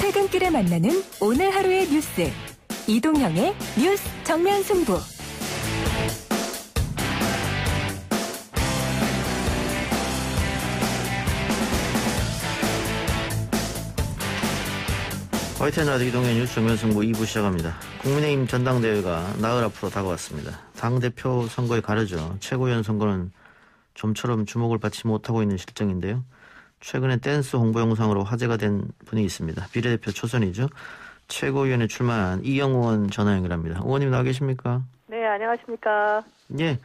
퇴근길에 만나는 오늘 하루의 뉴스. 이동형의 뉴스 정면 승부. 화이트 라디오 이동현 뉴스 정면 승부 2부 시작합니다. 국민의힘 전당대회가 나흘 앞으로 다가왔습니다. 당대표 선거에 가려져 최고위원 선거는 좀처럼 주목을 받지 못하고 있는 실정인데요. 최근에 댄스 홍보 영상으로 화제가 된 분이 있습니다. 비례대표 초선이죠. 최고위원에 출마한 이영 의원 전화 연결합니다. 의원님 나와 계십니까? 네, 안녕하십니까. 예,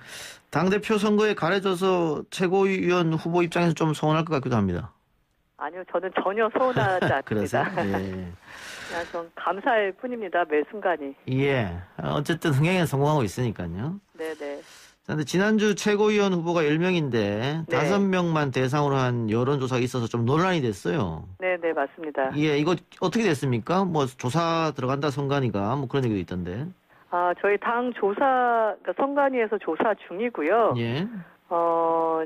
당대표 선거에 가려져서 최고위원 후보 입장에서 좀 서운할 것 같기도 합니다. 아니요, 저는 전혀 서운하지 않습니다. 그래서? 예. 그냥 좀 감사할 뿐입니다, 매 순간이. 예, 어쨌든 흥행에 성공하고 있으니까요. 네네. 그런데 지난주 최고위원 후보가 10명인데 네. 5명만 대상으로 한 여론조사가 있어서 좀 논란이 됐어요. 네네, 맞습니다. 예, 이거 어떻게 됐습니까? 뭐 조사 들어간다 선관위가 뭐 그런 얘기도 있던데. 저희 당 조사, 그러니까 선관위에서 조사 중이고요. 예.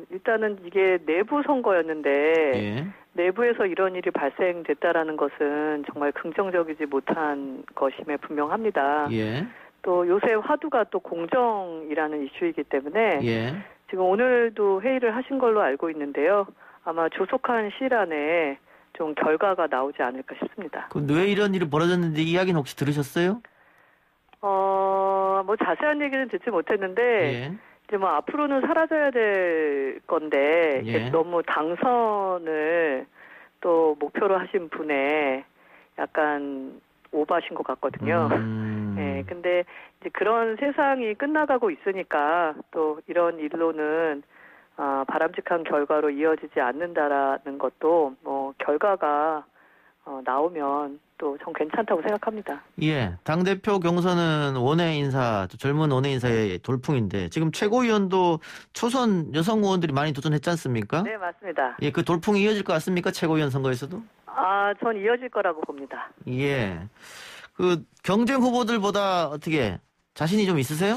일단은 이게 내부 선거였는데 예. 내부에서 이런 일이 발생됐다라는 것은 정말 긍정적이지 못한 것임에 분명합니다. 예. 또 요새 화두가 또 공정이라는 이슈이기 때문에 예. 지금 오늘도 회의를 하신 걸로 알고 있는데요. 아마 조속한 시일 안에 좀 결과가 나오지 않을까 싶습니다. 그럼 왜 이런 일이 벌어졌는지 이야기는 혹시 들으셨어요? 뭐 자세한 얘기는 듣지 못했는데 예. 이제 뭐 앞으로는 사라져야 될 건데 예. 너무 당선을 또 목표로 하신 분의 약간 오버하신 것 같거든요. 네, 근데 이제 그런 세상이 끝나가고 있으니까 또 이런 일로는 바람직한 결과로 이어지지 않는다라는 것도 뭐 결과가 나오면 또 전 괜찮다고 생각합니다. 예, 당대표 경선은 원외 인사, 또 젊은 원외 인사의 돌풍인데 지금 최고위원도 초선 여성 의원들이 많이 도전했지 않습니까? 네, 맞습니다. 예, 그 돌풍이 이어질 것 같습니까? 최고위원 선거에서도? 전 이어질 거라고 봅니다. 예. 그 경쟁 후보들보다 어떻게 자신이 좀 있으세요?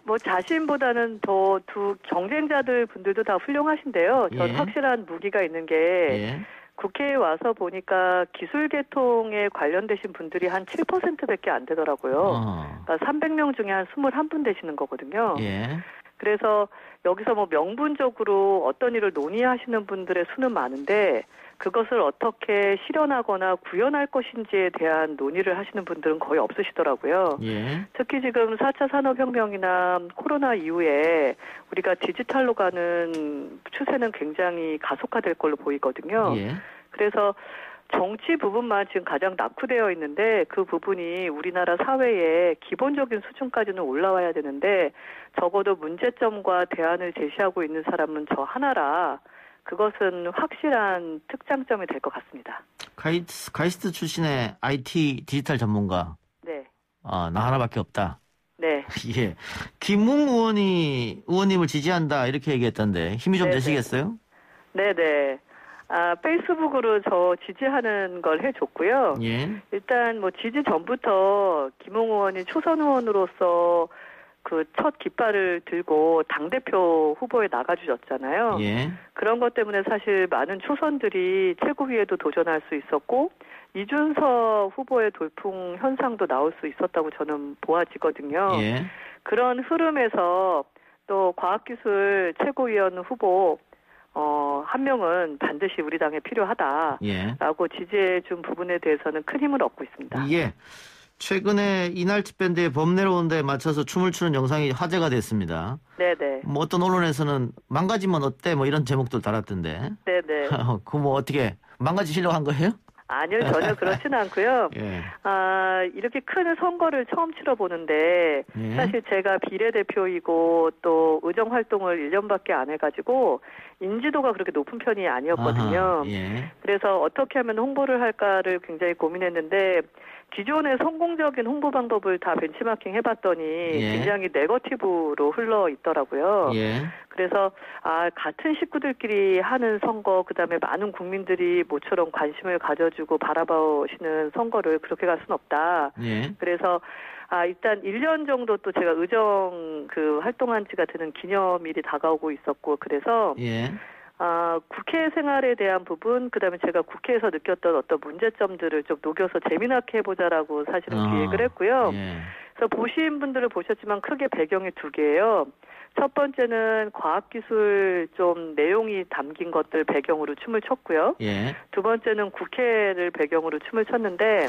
뭐 자신보다는 더 두 경쟁자들 분들도 다 훌륭하신데요. 전 예. 확실한 무기가 있는 게 예. 국회에 와서 보니까 기술 개통에 관련되신 분들이 한 7%밖에 안 되더라고요. 그러니까 300명 중에 한 21분 되시는 거거든요. 예. 그래서 여기서 뭐 명분적으로 어떤 일을 논의하시는 분들의 수는 많은데 그것을 어떻게 실현하거나 구현할 것인지에 대한 논의를 하시는 분들은 거의 없으시더라고요. 예. 특히 지금 4차 산업혁명이나 코로나 이후에 우리가 디지털로 가는 추세는 굉장히 가속화될 걸로 보이거든요. 예. 그래서 정치 부분만 지금 가장 낙후되어 있는데 그 부분이 우리나라 사회의 기본적인 수준까지는 올라와야 되는데 적어도 문제점과 대안을 제시하고 있는 사람은 저 하나라 그것은 확실한 특장점이 될 것 같습니다. 카이스트 출신의 IT 디지털 전문가. 네. 나 하나밖에 없다. 네. 예. 김웅 의원님을 지지한다 이렇게 얘기했던데 힘이 좀 네네. 되시겠어요? 네네. 페이스북으로 저 지지하는 걸 해줬고요. 예. 일단 뭐 지지 전부터 김웅 의원이 초선 의원으로서 그 첫 깃발을 들고 당대표 후보에 나가주셨잖아요. 예. 그런 것 때문에 사실 많은 초선들이 최고위에도 도전할 수 있었고 이준석 후보의 돌풍 현상도 나올 수 있었다고 저는 보아지거든요. 예. 그런 흐름에서 또 과학기술 최고위원 후보 한 명은 반드시 우리 당에 필요하다라고 예. 지지해 준 부분에 대해서는 큰 힘을 얻고 있습니다. 예. 최근에 이날치 밴드의 범내로운데 맞춰서 춤을 추는 영상이 화제가 됐습니다. 네네. 뭐 어떤 언론에서는 망가지면 어때? 뭐 이런 제목도 달았던데. 네네. 그 뭐 어떻게 망가지시려고 한 거예요? 아니요, 전혀 그렇지는 않고요. 예. 이렇게 큰 선거를 처음 치러보는데 예. 사실 제가 비례대표이고 또 의정 활동을 1년밖에 안 해가지고 인지도가 그렇게 높은 편이 아니었거든요. 아하, 예. 그래서 어떻게 하면 홍보를 할까를 굉장히 고민했는데 기존의 성공적인 홍보 방법을 다 벤치마킹 해봤더니 예. 굉장히 네거티브로 흘러 있더라고요. 예. 그래서 같은 식구들끼리 하는 선거, 그다음에 많은 국민들이 모처럼 관심을 가져주고 바라보시는 선거를 그렇게 갈 수는 없다. 예. 그래서 일단 1년 정도 또 제가 의정 활동한 지가 되는 기념일이 다가오고 있었고 그래서 예. 국회 생활에 대한 부분, 그다음에 제가 국회에서 느꼈던 어떤 문제점들을 좀 녹여서 재미나게 해보자라고 사실은 기획을 했고요. 예. 그래서 보신 분들을 보셨지만 크게 배경이 두 개예요. 첫 번째는 과학기술 좀 내용이 담긴 것들 배경으로 춤을 췄고요. 예. 두 번째는 국회를 배경으로 춤을 췄는데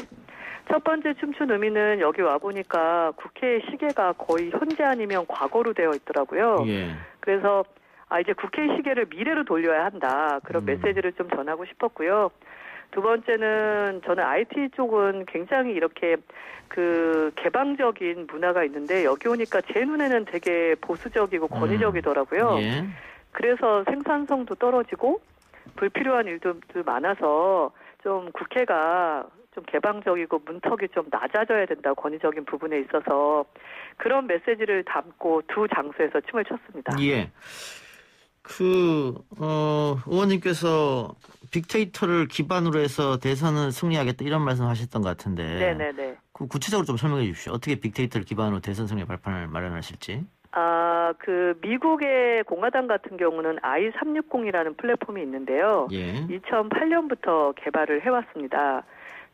첫 번째 춤춘 의미는 여기 와보니까 국회의 시계가 거의 현재 아니면 과거로 되어 있더라고요. 예. 그래서 이제 국회의 시계를 미래로 돌려야 한다. 그런 메시지를 좀 전하고 싶었고요. 두 번째는 저는 IT 쪽은 굉장히 이렇게 그 개방적인 문화가 있는데 여기 오니까 제 눈에는 되게 보수적이고 권위적이더라고요. 예. 그래서 생산성도 떨어지고 불필요한 일들도 많아서 좀 국회가 좀 개방적이고 문턱이 좀 낮아져야 된다. 권위적인 부분에 있어서 그런 메시지를 담고 두 장소에서 춤을 췄습니다. 예. 의원님께서 빅데이터를 기반으로 해서 대선을 승리하겠다 이런 말씀하셨던 것 같은데. 네네네. 구체적으로 좀 설명해 주십시오. 어떻게 빅데이터를 기반으로 대선 승리 발판을 마련하실지. 그 미국의 공화당 같은 경우는 i360이라는 플랫폼이 있는데요. 예. 2008년부터 개발을 해왔습니다.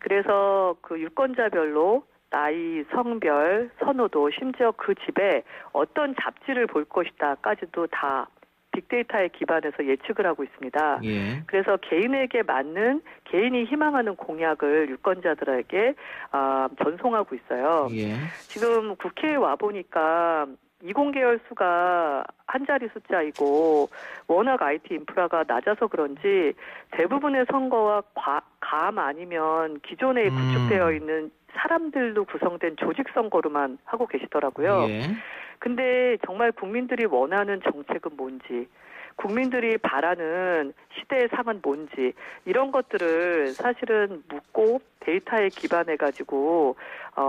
그래서 그 유권자별로 나이, 성별, 선호도, 심지어 그 집에 어떤 잡지를 볼 것이다까지도 다 빅데이터에 기반해서 예측을 하고 있습니다. 예. 그래서 개인에게 맞는 개인이 희망하는 공약을 유권자들에게 전송하고 있어요. 예. 지금 국회에 와보니까 이공계열 수가 한 자리 숫자이고 워낙 IT 인프라가 낮아서 그런지 대부분의 선거와 감 아니면 기존에 구축되어 있는 사람들로 구성된 조직 선거로만 하고 계시더라고요. 예. 근데 정말 국민들이 원하는 정책은 뭔지, 국민들이 바라는 시대의 상은 뭔지 이런 것들을 사실은 묻고 데이터에 기반해가지고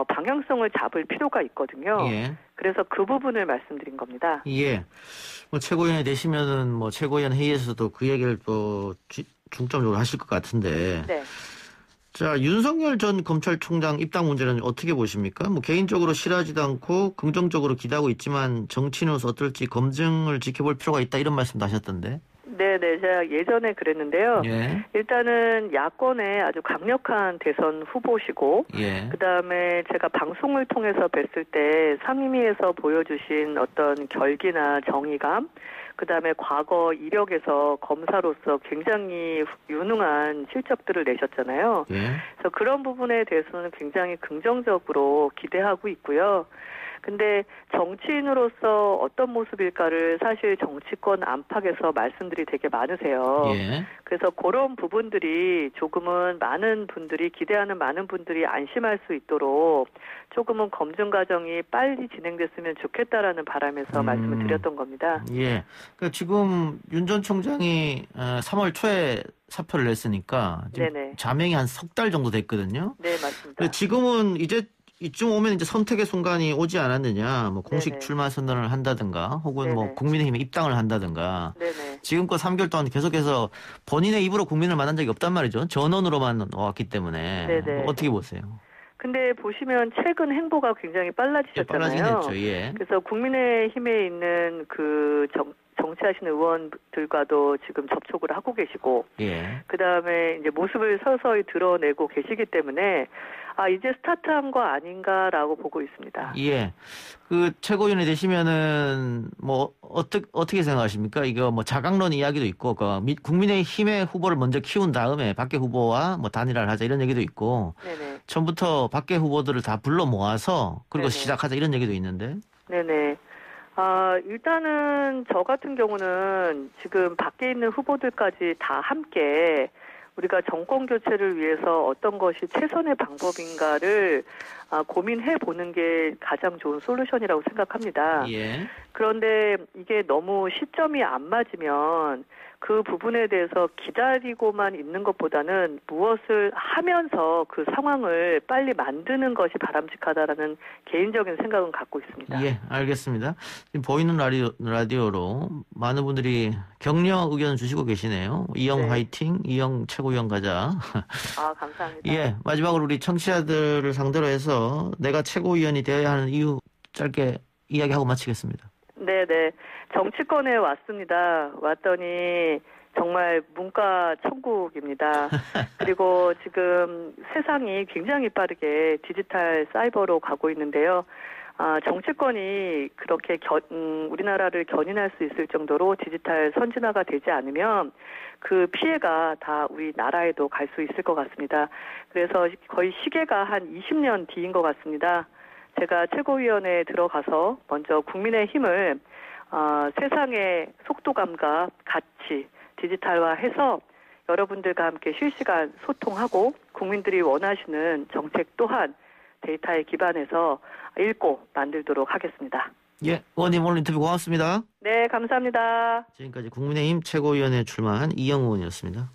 방향성을 잡을 필요가 있거든요. 예. 그래서 그 부분을 말씀드린 겁니다. 예. 뭐 최고위원이 되시면은 뭐 최고위원 회의에서도 그 얘기를 또 중점적으로 하실 것 같은데. 네. 자, 윤석열 전 검찰총장 입당 문제는 어떻게 보십니까? 뭐 개인적으로 싫어하지도 않고 긍정적으로 기대하고 있지만 정치인으로서 어떨지 검증을 지켜볼 필요가 있다 이런 말씀도 하셨던데. 네네, 제가 예전에 그랬는데요. 예. 일단은 야권의 아주 강력한 대선 후보시고, 예. 그다음에 제가 방송을 통해서 뵀을 때 상임위에서 보여주신 어떤 결기나 정의감, 그다음에 과거 이력에서 검사로서 굉장히 유능한 실적들을 내셨잖아요. 예. 그래서 그런 부분에 대해서는 굉장히 긍정적으로 기대하고 있고요. 근데 정치인으로서 어떤 모습일까를 사실 정치권 안팎에서 말씀들이 되게 많으세요. 예. 그래서 그런 부분들이 조금은 많은 분들이 기대하는 많은 분들이 안심할 수 있도록 조금은 검증 과정이 빨리 진행됐으면 좋겠다라는 바람에서 말씀을 드렸던 겁니다. 예. 그러니까 지금 윤 전 총장이 3월 초에 사표를 냈으니까 지금 네네. 자명이 한 석 달 정도 됐거든요. 네, 맞습니다. 근데 지금은 이제 이쯤 오면 이제 선택의 순간이 오지 않았느냐, 뭐 공식 네네. 출마 선언을 한다든가, 혹은 뭐 네네. 국민의힘에 입당을 한다든가, 네네. 지금껏 3개월 동안 계속해서 본인의 입으로 국민을 만난 적이 없단 말이죠. 전원으로만 왔기 때문에. 네네. 어떻게 보세요? 근데 보시면 최근 행보가 굉장히 빨라지셨잖아요. 빨라지긴 했죠. 예. 그래서 국민의힘에 있는 그 정치하시는 의원들과도 지금 접촉을 하고 계시고, 예. 그 다음에 이제 모습을 서서히 드러내고 계시기 때문에 이제 스타트한 거 아닌가라고 보고 있습니다. 예. 그 최고위원이 되시면은 뭐 어떻게 생각하십니까? 이거 뭐 자강론 이야기도 있고, 국민의힘의 후보를 먼저 키운 다음에 밖에 후보와 뭐 단일화를 하자 이런 얘기도 있고, 네네. 처음부터 밖에 후보들을 다 불러 모아서 그리고 네네. 시작하자 이런 얘기도 있는데. 네네. 일단은 저 같은 경우는 지금 밖에 있는 후보들까지 다 함께 우리가 정권 교체를 위해서 어떤 것이 최선의 방법인가를 고민해 보는 게 가장 좋은 솔루션이라고 생각합니다. 예. 그런데 이게 너무 시점이 안 맞으면 그 부분에 대해서 기다리고만 있는 것보다는 무엇을 하면서 그 상황을 빨리 만드는 것이 바람직하다라는 개인적인 생각은 갖고 있습니다. 예, 알겠습니다. 지금 보이는 라디오로 많은 분들이 격려 의견을 주시고 계시네요. 이영 네. 화이팅, 이영 최고위원 가자. 감사합니다. 예, 마지막으로 우리 청취자들을 상대로 해서 내가 최고위원이 되어야 하는 이유 짧게 이야기하고 마치겠습니다. 네네. 정치권에 왔습니다. 왔더니 정말 문과 천국입니다. 그리고 지금 세상이 굉장히 빠르게 디지털 사이버로 가고 있는데요. 정치권이 그렇게 우리나라를 견인할 수 있을 정도로 디지털 선진화가 되지 않으면 그 피해가 다 우리나라에도 갈 수 있을 것 같습니다. 그래서 거의 시계가 한 20년 뒤인 것 같습니다. 제가 최고위원회에 들어가서 먼저 국민의힘을 세상의 속도감과 같이 디지털화해서 여러분들과 함께 실시간 소통하고 국민들이 원하시는 정책 또한 데이터에 기반해서 읽고 만들도록 하겠습니다. 예, 의원님 오늘 인터뷰 고맙습니다. 네, 감사합니다. 지금까지 국민의힘 최고위원회에 출마한 이영우 의원이었습니다.